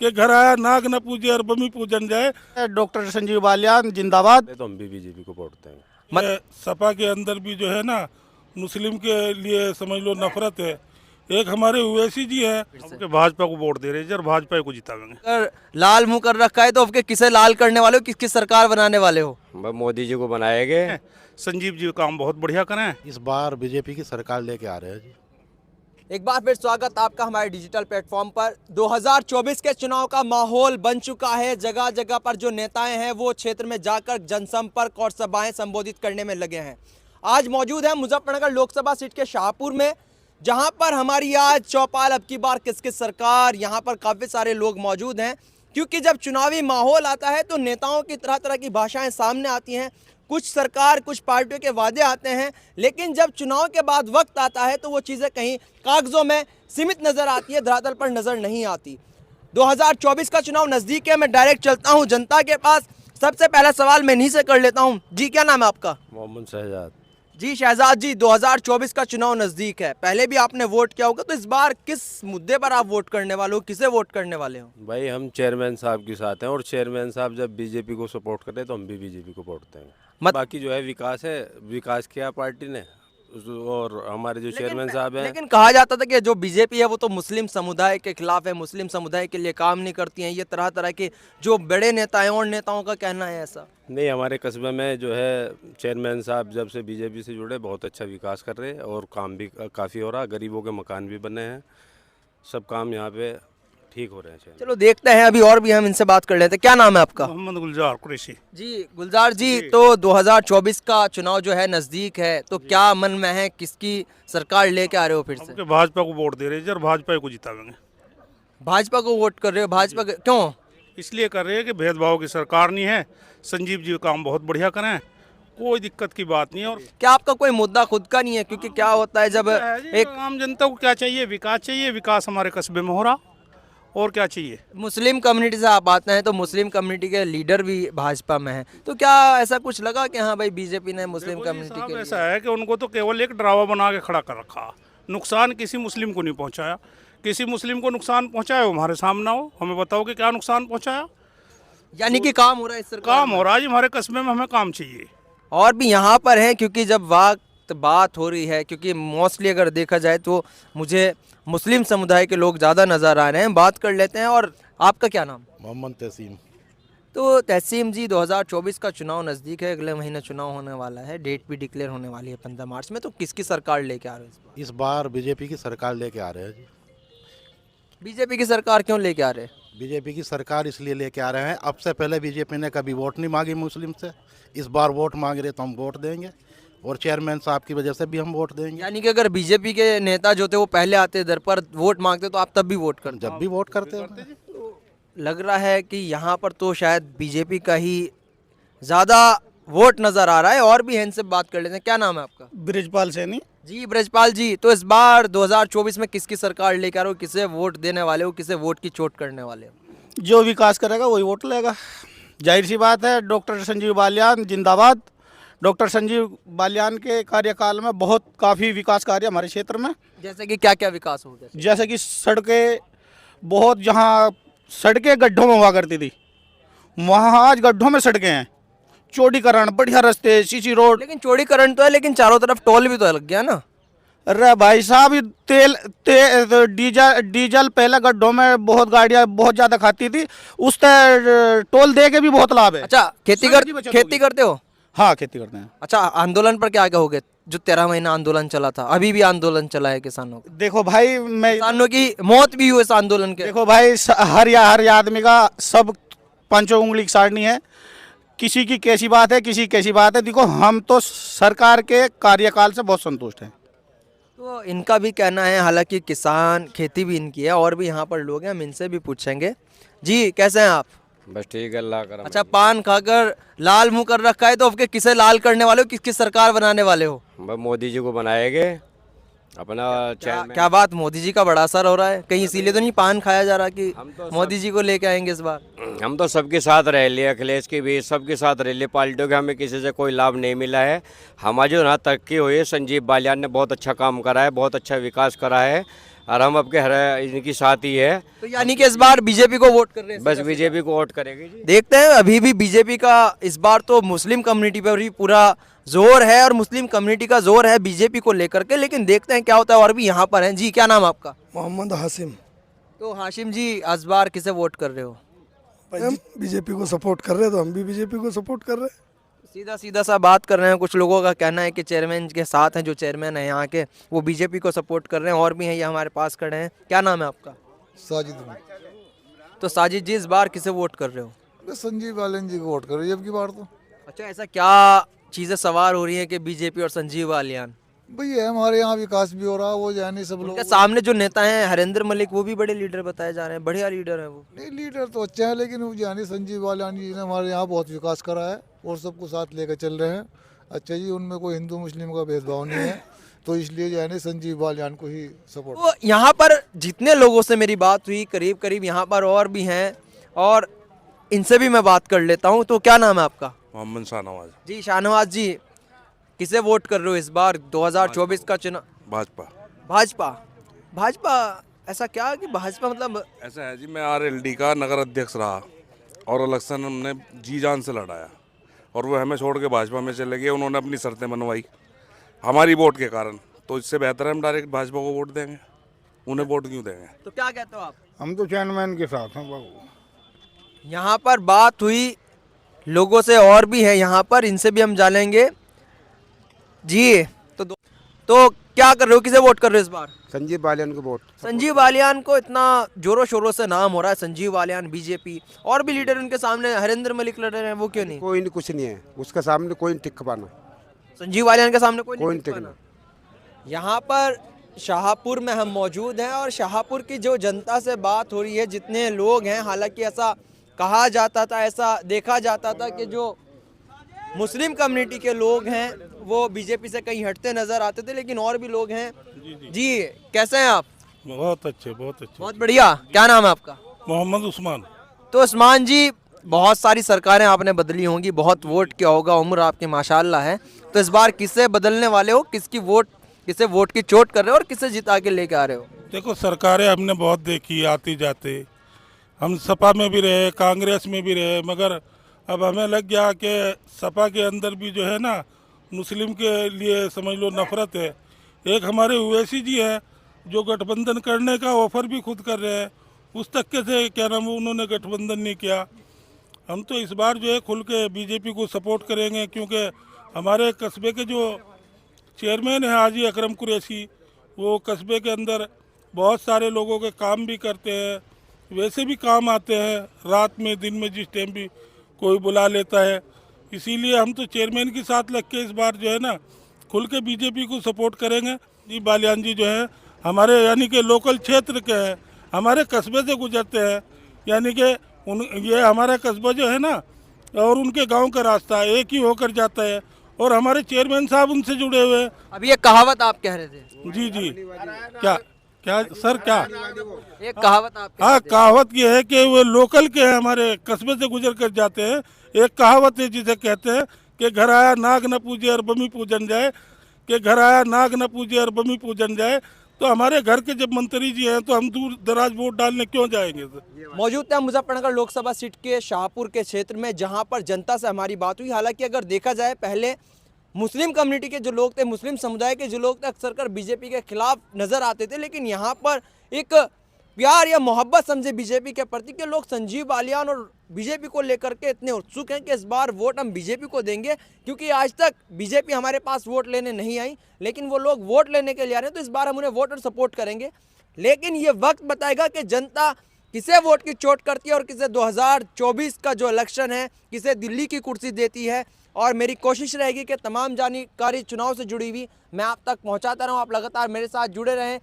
कि घर आया नाग न पूजे और बमी पूजन जाए। डॉक्टर संजीव बालियान जिंदाबाद। तो हम भी बीजेपी को वोट देंगे। ये सपा के अंदर भी जो है ना मुस्लिम के लिए समझ लो नफरत है। एक हमारे ओवैसी जी है, हमके भाजपा को वोट दे रहे हैं और भाजपा को जिताएंगे। अगर लाल मुंह कर रखा है तो आपके किसे लाल करने वाले हो, किसकी सरकार बनाने वाले हो? मोदी जी को बनाएंगे। संजीव जी काम बहुत बढ़िया करें। इस बार बीजेपी की सरकार लेके आ रहे हैं जी। एक बार फिर स्वागत आपका हमारे डिजिटल प्लेटफॉर्म पर। 2024 के चुनाव का माहौल बन चुका है। जगह जगह पर जो नेताएं हैं वो क्षेत्र में जाकर जनसंपर्क और सभाएं संबोधित करने में लगे हैं। आज मौजूद है मुजफ्फरनगर लोकसभा सीट के शाहपुर में, जहां पर हमारी आज चौपाल अब की बार किसकी सरकार। यहां पर काफ़ी सारे लोग मौजूद हैं, क्योंकि जब चुनावी माहौल आता है तो नेताओं की तरह तरह की भाषाएं सामने आती हैं। कुछ सरकार कुछ पार्टियों के वादे आते हैं, लेकिन जब चुनाव के बाद वक्त आता है तो वो चीज़ें कहीं कागजों में सीमित नज़र आती है, धरातल पर नज़र नहीं आती। 2024 का चुनाव नज़दीक है। मैं डायरेक्ट चलता हूँ जनता के पास। सबसे पहला सवाल मैं इन्हीं से कर लेता हूँ। जी, क्या नाम है आपका? मोहम्मद शहजाद। जी शहजाद जी, 2024 का चुनाव नज़दीक है। पहले भी आपने वोट किया होगा, तो इस बार किस मुद्दे पर आप वोट करने वाले हो, किसे वोट करने वाले हो? भाई हम चेयरमैन साहब के साथ हैं और चेयरमैन साहब जब बीजेपी को सपोर्ट करते हैं तो हम भी बीजेपी को वोट देंगे। बाकी जो है विकास है, विकास किया पार्टी ने, और हमारे जो चेयरमैन साहब हैं। लेकिन कहा जाता था कि जो बीजेपी है वो तो मुस्लिम समुदाय के खिलाफ है, मुस्लिम समुदाय के लिए काम नहीं करती हैं। ये तरह तरह के जो बड़े नेता हैं और नेताओं का कहना है ऐसा। नहीं, हमारे कस्बे में जो है चेयरमैन साहब जब से बीजेपी से जुड़े बहुत अच्छा विकास कर रहे हैं और काम भी काफ़ी हो रहा है। गरीबों के मकान भी बने हैं, सब काम यहाँ पे ठीक हो रहे हैं। चलो देखते हैं, अभी और भी हम इनसे बात कर लेते हैं। क्या नाम है आपका? मोहम्मद गुलजार कुरैशी। जी गुलजार जी, तो 2024 का चुनाव जो है नज़दीक है, तो क्या मन में है, किसकी सरकार लेके आ रहे हो फिर से? हमके भाजपा को वोट दे रहे हैं और भाजपा को जिताएंगे। भाजपा को वोट कर रहे हो? भाजपा क्यों? इसलिए कर रहे हैं कि भेदभाव की सरकार नहीं है। संजीव जी काम बहुत बढ़िया करें, कोई दिक्कत की बात नहीं है। और क्या आपका कोई मुद्दा खुद का नहीं है? क्योंकि क्या होता है जब एक आम जनता को क्या चाहिए? विकास चाहिए। विकास हमारे कस्बे में हो रहा, और क्या चाहिए? मुस्लिम कम्युनिटी से आप आते हैं, तो मुस्लिम कम्युनिटी के लीडर भी भाजपा में हैं, तो क्या ऐसा कुछ लगा कि हाँ भाई बीजेपी ने मुस्लिम कम्युनिटी के ऐसा है कि उनको तो केवल एक ड्रावा बना के खड़ा कर रखा। नुकसान किसी मुस्लिम को नहीं पहुंचाया। किसी मुस्लिम को नुकसान पहुंचाया हो हमारे सामने हो, हमें बताओ कि क्या नुकसान पहुंचाया। यानी कि काम हो रहा है इस सरकार काम में। हो रहा है जी, हमारे कस्बे में हमें काम चाहिए। और भी यहाँ पर हैं, क्योंकि जब वक्त बात हो रही है, क्योंकि मोस्टली अगर देखा जाए तो मुझे मुस्लिम समुदाय के लोग ज़्यादा नज़र आ रहे हैं। बात कर लेते हैं। और आपका क्या नाम? मोहम्मद तहसीम। तो तहसीम जी, 2024 का चुनाव नज़दीक है, अगले महीने चुनाव होने वाला है, डेट भी डिक्लेयर होने वाली है 15 मार्च में, तो किसकी सरकार लेके आ रहे हो? इस बार बीजेपी की सरकार लेके आ रहे हैं जी। बीजेपी की सरकार क्यों लेके आ रहे हैं? बीजेपी की सरकार इसलिए लेके आ रहे हैं, अब से पहले बीजेपी ने कभी वोट नहीं मांगी मुस्लिम से। इस बार वोट मांग रहे तो हम वोट देंगे, और चेयरमैन साहब की वजह से भी हम वोट देंगे। यानी कि अगर बीजेपी के नेता जो थे वो पहले आते इधर पर वोट मांगते तो आप तब भी वोट करते? जब भी वोट करते हैं। तो लग रहा है कि यहाँ पर तो शायद बीजेपी का ही ज़्यादा वोट नज़र आ रहा है। और भी हैं, इनसे बात कर लेते हैं। क्या नाम है आपका? ब्रिजपाल सैनी। जी ब्रजपाल जी, तो इस बार 2024 में किसकी सरकार लेकर आ रहे हो, किसे वोट देने वाले हो, किसे वोट की चोट करने वाले हो? जो विकास करेगा वही वोट लेगा, जाहिर सी बात है। डॉक्टर संजीव बालियान जिंदाबाद। डॉक्टर संजीव बालियान के कार्यकाल में बहुत काफ़ी विकास कार्य हमारे क्षेत्र में, जैसे कि क्या क्या विकास हो गया? जैसे कि सड़कें बहुत, जहाँ सड़कें गड्ढों में हुआ करती थी वहाँ आज गड्ढों में सड़कें हैं। चौड़ीकरण, बढ़िया रास्ते, सीसी रोड। लेकिन चौड़ीकरण तो है, लेकिन चारों तरफ टोल भी तो लग गया ना। अरे भाई साहब, डीजल पहले गड्ढों में बहुत गाड़ियाँ बहुत ज़्यादा खाती थी, उस टोल दे के भी बहुत लाभ है। अच्छा, खेती करते हो? हाँ, खेती करते हैं। अच्छा, आंदोलन पर क्या कहोगे? जो 13 महीना आंदोलन चला था, अभी भी आंदोलन चला है किसानों का। देखो भाई, मैं किसानों की मौत भी हुई इस आंदोलन के। देखो भाई, हर आदमी का सब पंचों उंगली की सारनी है। किसी की कैसी बात है, किसी की कैसी बात है। देखो, हम तो सरकार के कार्यकाल से बहुत संतुष्ट हैं। तो इनका भी कहना है, हालांकि किसान खेती भी इनकी है। और भी यहाँ पर लोग हैं, हम इनसे भी पूछेंगे। जी कैसे हैं आप? बस ठीक है, अल्लाह करम। अच्छा, पान खाकर लाल मुंह कर रखा है, तो आपके किसे लाल करने वाले हो, किसकी सरकार बनाने वाले हो? बस मोदी जी को बनाएंगे अपना चेयरमैन। क्या बात, मोदी जी का बड़ा असर हो रहा है कहीं, इसीलिए तो नहीं पान खाया जा रहा कि हम तो मोदी जी को लेके आएंगे इस बार? हम तो सबके साथ रह लिए, अखिलेश की भी सबके साथ रह लिए। पार्टियों के हमें किसी से कोई लाभ नहीं मिला है। हमारी जो यहाँ तरक्की हुई है, संजीव बालियान ने बहुत अच्छा काम करा है, बहुत अच्छा विकास करा है। और हम आपके हर इनकी साथ ही है। तो यानी कि इस बार बीजेपी को वोट कर रहे हैं? बस बीजेपी को वोट करेंगे जी। देखते हैं, अभी भी बीजेपी का इस बार तो मुस्लिम कम्युनिटी पर ही पूरा जोर है और मुस्लिम कम्युनिटी का जोर है बीजेपी को लेकर के, लेकिन देखते हैं क्या होता है। और भी यहाँ पर हैं जी, क्या नाम है आपका? मोहम्मद हासिम। तो हाशिम जी, इस बार किसे वोट कर रहे हो? हम बीजेपी को सपोर्ट कर रहे हैं तो हम भी बीजेपी को सपोर्ट कर रहे हैं। सीधा सीधा सा बात कर रहे हैं। कुछ लोगों का कहना है कि चेयरमैन के साथ हैं, जो चेयरमैन है यहाँ के, वो बीजेपी को सपोर्ट कर रहे हैं। और भी हैं, ये हमारे पास खड़े हैं। क्या नाम है आपका? साजिद। तो साजिद जी, इस बार किसे वोट कर रहे हो? बस संजीव बालियान जी को वोट कर रही है अब की बार तो। अच्छा, ऐसा क्या चीज़ें सवार हो रही हैं कि बीजेपी और संजीव बालियान? भैया हमारे यहाँ विकास भी हो रहा है, वो जाने सब लोग। उनके सामने जो नेता हैं हरेंद्र मलिक, वो भी बड़े लीडर बताए जा रहे हैं, बढ़िया लीडर हैं वो। नहीं, लीडर तो अच्छे हैं, लेकिन वो जाने संजीव बालियान जी ने हमारे यहाँ बहुत विकास करा है और सबको साथ लेकर चल रहे हैं। अच्छा जी, उनमें कोई हिंदू मुस्लिम का भेदभाव नहीं है, तो इसलिए जाने संजीव बालियान को ही सपोर्ट। तो यहाँ पर जितने लोगों से मेरी बात हुई, करीब करीब यहाँ पर और भी हैं, और इनसे भी मैं बात कर लेता हूँ। तो क्या नाम है आपका? मोहम्मद शाहनवाज। जी शाहनवाज जी, किसे वोट कर रहे हो इस बार 2024 का चुनाव? भाजपा। भाजपा? भाजपा ऐसा क्या कि भाजपा मतलब? ऐसा है जी, मैं RLD का नगर अध्यक्ष रहा और इलेक्शन हमने जी जान से लड़ाया और वो हमें छोड़ के भाजपा में चले गए। उन्होंने अपनी शर्तें मनवाई हमारी वोट के कारण, तो इससे बेहतर है हम डायरेक्ट भाजपा को वोट देंगे। उन्हें वोट क्यों देंगे? तो क्या कहते हो आप? हम तो चेयरमैन के साथ हैं बाबू। यहाँ पर बात हुई लोगों से, और भी है यहाँ पर, इनसे भी हम जानेंगे जी। तो क्या कर रहे हो, किसे वोट कर रहे हो इस बार? संजीव बालियान को वोट। संजीव बालियान को इतना जोरों शोरों से नाम हो रहा है, संजीव बालियान बीजेपी, और भी लीडर उनके सामने हरेंद्र मलिक लड़ रहे हैं, वो क्यों नहीं? कोई नहीं, कुछ नहीं है उसके सामने, कोई नहीं टिक पाना। संजीव बालियान के सामने कोई कोई नहीं नहीं टिक पाना। यहाँ पर शाहपुर में हम मौजूद हैं और शाहपुर की जो जनता से बात हो रही है, जितने लोग हैं, हालांकि ऐसा कहा जाता था, ऐसा देखा जाता था कि जो मुस्लिम कम्युनिटी के लोग हैं वो बीजेपी से कहीं हटते नजर आते थे, लेकिन और भी लोग हैं। जी कैसे हैं आप? बहुत अच्छे, बहुत अच्छे। बहुत बढ़िया। क्या नाम है आपका? मोहम्मद उस्मान। तो उस्मान जी, बहुत सारी सरकारें आपने बदली होंगी, बहुत वोट किया होगा, उम्र आपकी माशाल्लाह है, तो इस बार किसे बदलने वाले हो? किसे वोट की चोट कर रहे हो और किसे जिता के लेके आ रहे हो? देखो, सरकारें हमने बहुत देखी आती जाते, हम सपा में भी रहे, कांग्रेस में भी रहे, मगर अब हमें लग गया कि सपा के अंदर भी जो है ना, मुस्लिम के लिए समझ लो नफरत है। एक हमारे ओवैसी जी हैं जो गठबंधन करने का ऑफर भी खुद कर रहे हैं, उस तक से क्या नाम उन्होंने गठबंधन नहीं किया। हम तो इस बार जो है खुल के बीजेपी को सपोर्ट करेंगे, क्योंकि हमारे कस्बे के जो चेयरमैन हैं हाजी अकरम कुरैशी, वो कस्बे के अंदर बहुत सारे लोगों के काम भी करते हैं, वैसे भी काम आते हैं, रात में दिन में जिस टाइम भी कोई बुला लेता है। इसीलिए हम तो चेयरमैन के साथ लग के इस बार जो है ना खुल के बीजेपी को सपोर्ट करेंगे। जी बालियान जी जो है हमारे यानी कि लोकल क्षेत्र के हैं, हमारे कस्बे से गुजरते हैं, यानी कि ये हमारा कस्बा जो है ना और उनके गांव का रास्ता एक ही होकर जाता है, और हमारे चेयरमैन साहब उनसे जुड़े हुए हैं। अभी ये कहावत आप कह रहे थे? जी जी, क्या क्या सर, क्या? एक कहावत आप कह हाँ, रहे थे। कहावत ये है कि वो लोकल के हैं, हमारे कस्बे से गुजर कर जाते हैं। एक कहावत है जिसे कहते हैं कि घर आया नाग न पूजे और बमी पूजन जाए, कि घर आया नाग न पूजे और बमी पूजन जाए। तो हमारे घर के जब मंत्री जी हैं तो हम दूर दराज वोट डालने क्यों जाएंगे सर? मौजूद थे मुजफ्फरनगर लोकसभा सीट के शाहपुर के क्षेत्र में, जहां पर जनता से हमारी बात हुई। हालांकि अगर देखा जाए, पहले मुस्लिम कम्युनिटी के जो लोग थे, मुस्लिम समुदाय के जो लोग थे, अक्सर कर बीजेपी के खिलाफ नजर आते थे, लेकिन यहाँ पर एक प्यार या मोहब्बत समझे बीजेपी के प्रति के लोग संजीव बालियान और बीजेपी को लेकर के इतने उत्सुक हैं कि इस बार वोट हम बीजेपी को देंगे, क्योंकि आज तक बीजेपी हमारे पास वोट लेने नहीं आई, लेकिन वो लोग वोट लेने के लिए आ रहे हैं, तो इस बार हम उन्हें वोट और सपोर्ट करेंगे। लेकिन ये वक्त बताएगा कि जनता किसे वोट की चोट करती है और किसे 2024 का जो इलेक्शन है, किसे दिल्ली की कुर्सी देती है। और मेरी कोशिश रहेगी कि तमाम जानकारी चुनाव से जुड़ी हुई मैं आप तक पहुंचाता रहूं। आप लगातार मेरे साथ जुड़े रहें।